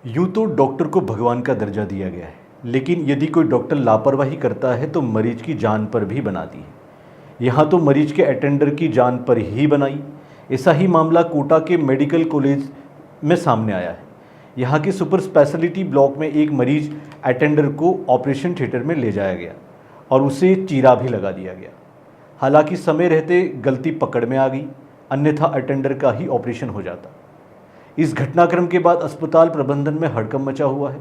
यूँ तो डॉक्टर को भगवान का दर्जा दिया गया है, लेकिन यदि कोई डॉक्टर लापरवाही करता है तो मरीज की जान पर भी बनाती है। यहाँ तो मरीज के अटेंडर की जान पर ही बनाई। ऐसा ही मामला कोटा के मेडिकल कॉलेज में सामने आया है। यहाँ के सुपर स्पेशलिटी ब्लॉक में एक मरीज अटेंडर को ऑपरेशन थिएटर में ले जाया गया और उसे चीरा भी लगा दिया गया। हालांकि समय रहते गलती पकड़ में आ गई, अन्यथा अटेंडर का ही ऑपरेशन हो जाता। इस घटनाक्रम के बाद अस्पताल प्रबंधन में हड़कंप मचा हुआ है।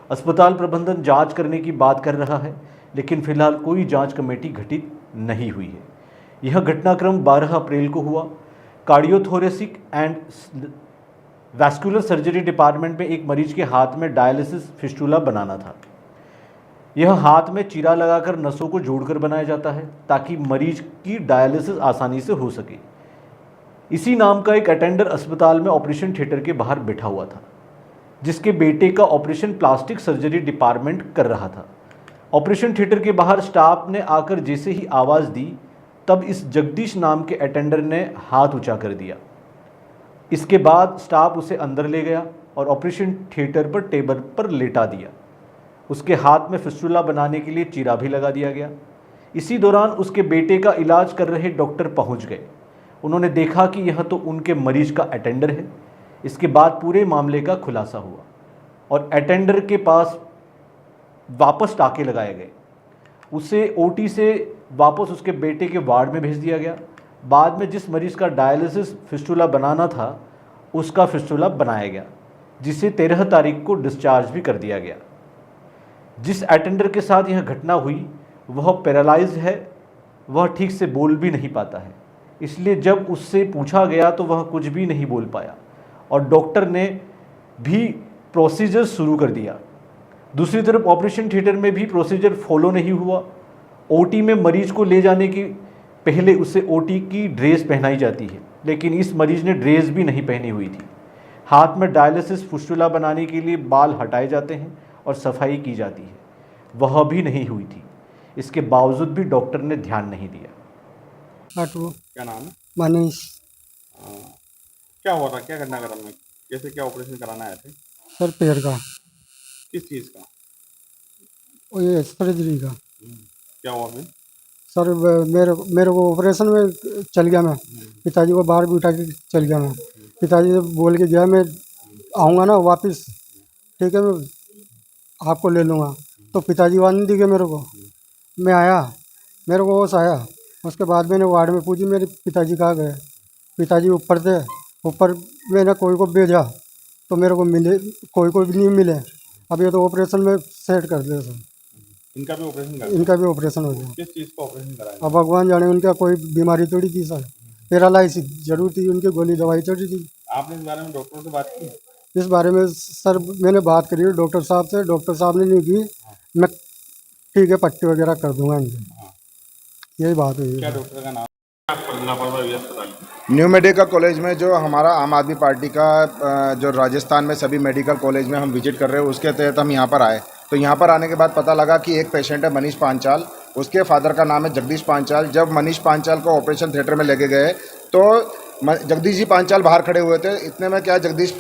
अस्पताल प्रबंधन जांच करने की बात कर रहा है, लेकिन फिलहाल कोई जांच कमेटी गठित नहीं हुई है। यह घटनाक्रम 12 अप्रैल को हुआ। Cardiothoracic and vascular surgery department में एक मरीज के हाथ में डायलिसिस फिस्टुला बनाना था। यह हाथ में चीरा लगाकर नसों को जोड़कर बनाया जाता है ताकि मरीज की डायलिसिस आसानी से हो सके। इसी नाम का एक अटेंडर अस्पताल में ऑपरेशन थिएटर के बाहर बैठा हुआ था, जिसके बेटे का ऑपरेशन प्लास्टिक सर्जरी डिपार्टमेंट कर रहा था। ऑपरेशन थिएटर के बाहर स्टाफ ने आकर जैसे ही आवाज़ दी, तब इस जगदीश नाम के अटेंडर ने हाथ ऊंचा कर दिया। इसके बाद स्टाफ उसे अंदर ले गया और ऑपरेशन थिएटर पर टेबल पर लेटा दिया। उसके हाथ में फिस्टुला बनाने के लिए चीरा भी लगा दिया गया। इसी दौरान उसके बेटे का इलाज कर रहे डॉक्टर पहुंच गए। उन्होंने देखा कि यह तो उनके मरीज का अटेंडर है। इसके बाद पूरे मामले का खुलासा हुआ और अटेंडर के पास वापस टाके लगाए गए। उसे ओटी से वापस उसके बेटे के वार्ड में भेज दिया गया। बाद में जिस मरीज का डायलिसिस फिस्टुला बनाना था, उसका फिस्टुला बनाया गया, जिसे 13 तारीख को डिस्चार्ज भी कर दिया गया। जिस अटेंडर के साथ यह घटना हुई वह पैरालाइज्ड है, वह ठीक से बोल भी नहीं पाता है। इसलिए जब उससे पूछा गया तो वह कुछ भी नहीं बोल पाया और डॉक्टर ने भी प्रोसीजर शुरू कर दिया। दूसरी तरफ ऑपरेशन थिएटर में भी प्रोसीजर फॉलो नहीं हुआ। ओटी में मरीज को ले जाने के पहले उसे ओटी की ड्रेस पहनाई जाती है, लेकिन इस मरीज ने ड्रेस भी नहीं पहनी हुई थी। हाथ में डायलिसिस फिस्टुला बनाने के लिए बाल हटाए जाते हैं और सफाई की जाती है, वह भी नहीं हुई थी। इसके बावजूद भी डॉक्टर ने ध्यान नहीं दिया। क्या नाम है? मनीष। क्या हुआ था, क्या घटनाक्रम में, कैसे क्या ऑपरेशन कराना आए थे? सर पैर का, किस चीज़ का? वो ये सर्जरी का। क्या हुआ फिर? सर मेरे को ऑपरेशन में चल गया मैं। पिताजी को बाहर बिठा के चल गया मैं। पिताजी से बोल के गया मैं आऊँगा ना वापस, ठीक है मैं आपको ले लूँगा। तो पिताजी वहाँ नहीं दिखे मेरे को। मैं आया, मेरे को होश आया। उसके बाद मैंने वार्ड में पूछी मेरे पिताजी कहाँ गए। पिताजी ऊपर थे। ऊपर मैंने कोई को भेजा तो मेरे को मिले, कोई को भी नहीं मिले। अब ये तो ऑपरेशन में सेट कर दिया सर। इनका भी ऑपरेशन करा? इनका भी ऑपरेशन हो गया। किस चीज़ का ऑपरेशन कराया? अब भगवान जाने, उनका कोई बीमारी थोड़ी थी सर, पैरालाइसिस जरूर थी, उनकी गोली दवाई थोड़ी थी। आपने इस बारे में डॉक्टरों से बात की? इस बारे में सर मैंने बात करी डॉक्टर साहब से। डॉक्टर साहब ने नहीं की। मैं ठीक है पट्टी वगैरह कर दूंगा इनकी, यही बात हुई। क्या डॉक्टर का नाम? लापरवाही अस्पताल न्यू मेडिकल कॉलेज में जो हमारा आम आदमी पार्टी का जो राजस्थान में सभी मेडिकल कॉलेज में हम विजिट कर रहे हैं, उसके तहत हम यहाँ पर आए। तो यहाँ पर आने के बाद पता लगा कि एक पेशेंट है मनीष पांचाल, उसके फादर का नाम है जगदीश पांचाल। जब मनीष पांचाल को ऑपरेशन थिएटर में लेके गए तो जगदीश जी पांचाल बाहर खड़े हुए थे। इतने में क्या जगदीश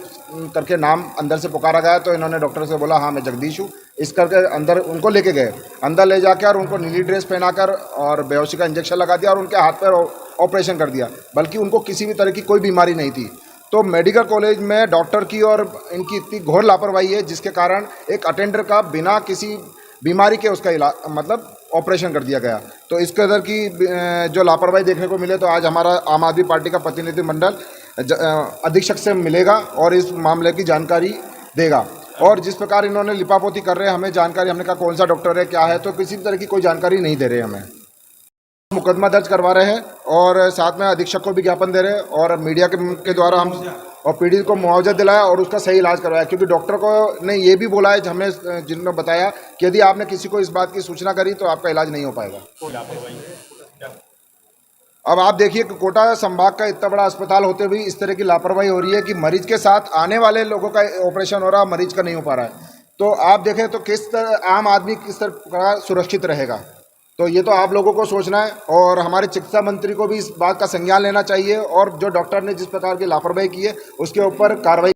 करके नाम अंदर से पुकारा गया, तो इन्होंने डॉक्टर से बोला हाँ मैं जगदीश हूँ। इस करके अंदर उनको लेके गए। अंदर ले जाकर और उनको नीली ड्रेस पहनाकर और बेहोशी का इंजेक्शन लगा दिया और उनके हाथ पर ऑपरेशन कर दिया, बल्कि उनको किसी भी तरह की कोई बीमारी नहीं थी। तो मेडिकल कॉलेज में डॉक्टर की और इनकी इतनी घोर लापरवाही है, जिसके कारण एक अटेंडर का बिना किसी बीमारी के उसका इलाज मतलब ऑपरेशन कर दिया गया। तो इस कदर की जो लापरवाही देखने को मिले, तो आज हमारा आम आदमी पार्टी का प्रतिनिधिमंडल अधीक्षक से मिलेगा और इस मामले की जानकारी देगा। और जिस प्रकार इन्होंने लिपापोती कर रहे हैं, हमें जानकारी, हमने कहा कौन सा डॉक्टर है क्या है, तो किसी भी तरह की कोई जानकारी नहीं दे रहे हमें। मुकदमा दर्ज करवा रहे हैं और साथ में अधीक्षक को भी ज्ञापन दे रहे हैं और मीडिया के द्वारा हम और पीड़ित को मुआवजा दिलाया और उसका सही इलाज करवाया। क्योंकि डॉक्टर को ने ये भी बोला है, हमें जिन्होंने बताया कि यदि आपने किसी को इस बात की सूचना करी तो आपका इलाज नहीं हो पाएगा। अब आप देखिए कि कोटा संभाग का इतना बड़ा अस्पताल होते हुए इस तरह की लापरवाही हो रही है कि मरीज के साथ आने वाले लोगों का ऑपरेशन हो रहा है, मरीज का नहीं हो पा रहा है। तो आप देखें तो किस तरह आम आदमी किस तरह सुरक्षित रहेगा। तो ये तो आप लोगों को सोचना है और हमारे चिकित्सा मंत्री को भी इस बात का संज्ञान लेना चाहिए और जो डॉक्टर ने जिस प्रकार की लापरवाही की है उसके ऊपर कार्रवाई